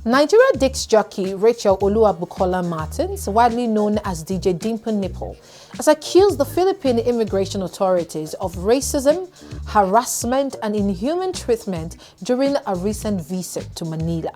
Nigeria disc jockey Rachel Oluwabukola Martins, widely known as DJ Dimple Nipple, has accused the Philippine immigration authorities of racism, harassment, and inhumane treatment during a recent visit to Manila.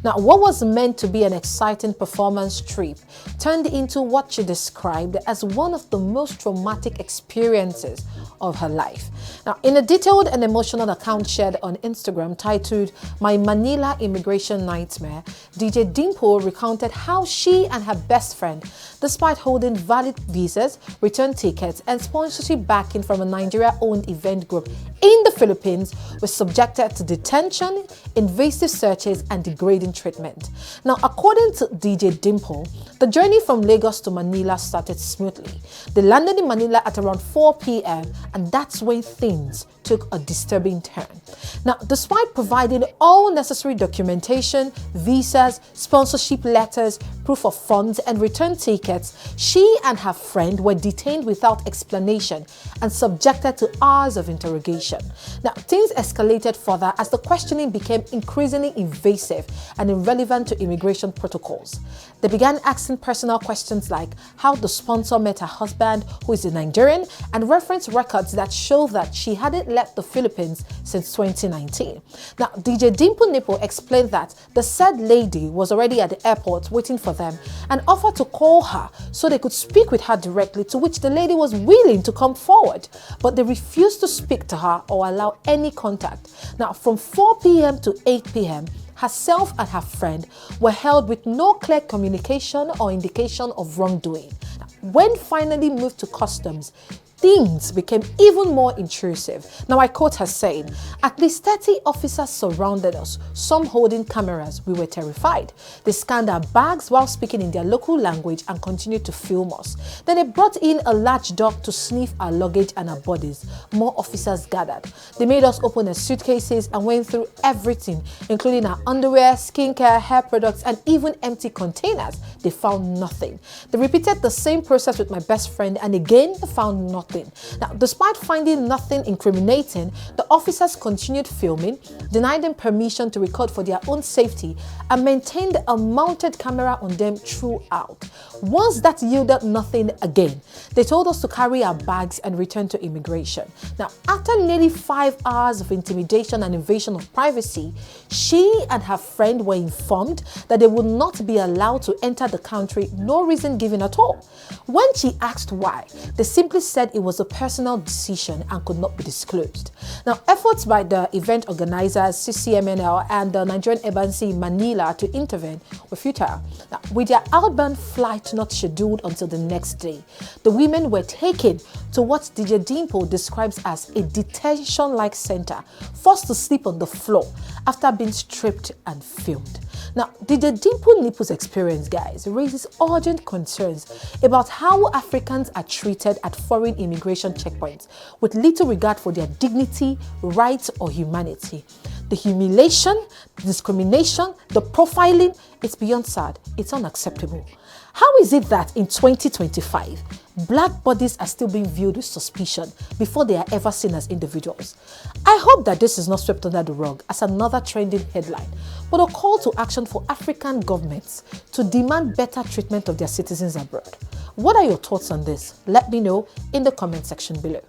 Now, what was meant to be an exciting performance trip turned into what she described as one of the most traumatic experiences of her life. Now, in a detailed and emotional account shared on Instagram titled "My Manila Immigration Nightmare," DJ Dimple recounted how she and her best friend, despite holding valid visas, return tickets, and sponsorship backing from a Nigeria-owned event group in the Philippines, were subjected to detention, invasive searches, and degrading treatment. Now, according to DJ Dimple, the journey from Lagos to Manila started smoothly. They landed in Manila at around 4 p.m. and that's when things took a disturbing turn. Now, despite providing all necessary documentation, visas, sponsorship letters, proof of funds, and return tickets, she and her friend were detained without explanation and subjected to hours of interrogation. Now, things escalated further as the questioning became increasingly invasive and irrelevant to immigration protocols. They began asking personal questions like how the sponsor met her husband, who is a Nigerian, and reference records that show that she hadn't left the Philippines since 2019. Now, DJ Dimple Nipple explained that the said lady was already at the airport waiting for them and offered to call her so they could speak with her directly, to which the lady was willing to come forward, but they refused to speak to her or allow any contact. Now, from 4 p.m. to 8 p.m., herself and her friend were held with no clear communication or indication of wrongdoing. When finally moved to customs, things became even more intrusive. Now, I quote her saying, "At least 30 officers surrounded us, some holding cameras. We were terrified. They scanned our bags while speaking in their local language and continued to film us. Then they brought in a large dog to sniff our luggage and our bodies. More officers gathered. They made us open our suitcases and went through everything, including our underwear, skincare, hair products, and even empty containers. They found nothing. They repeated the same process with my best friend, and again they found nothing. Now, despite finding nothing incriminating, the officers continued filming, denied them permission to record for their own safety, and maintained a mounted camera on them throughout. Once that yielded nothing again, they told us to carry our bags and return to immigration. Now, after nearly 5 hours of intimidation and invasion of privacy, she and her friend were informed that they would not be allowed to enter the country, no reason given at all. When she asked why, they simply said it was a personal decision and could not be disclosed. Now, efforts by the event organizers, CCMNL, and the Nigerian embassy in Manila to intervene were futile. Now, with their outbound flight not scheduled until the next day, the women were taken to what DJ Dimple describes as a detention-like center, forced to sleep on the floor after being stripped and filmed. Now, DJ Dimple Nipple's experience, guys, raises urgent concerns about how Africans are treated at foreign immigration checkpoints with little regard for their dignity, rights, or humanity. The humiliation, the discrimination, the profiling, it's beyond sad. It's unacceptable. How is it that in 2025, black bodies are still being viewed with suspicion before they are ever seen as individuals? I hope that this is not swept under the rug as another trending headline, but a call to action for African governments to demand better treatment of their citizens abroad. What are your thoughts on this? Let me know in the comment section below.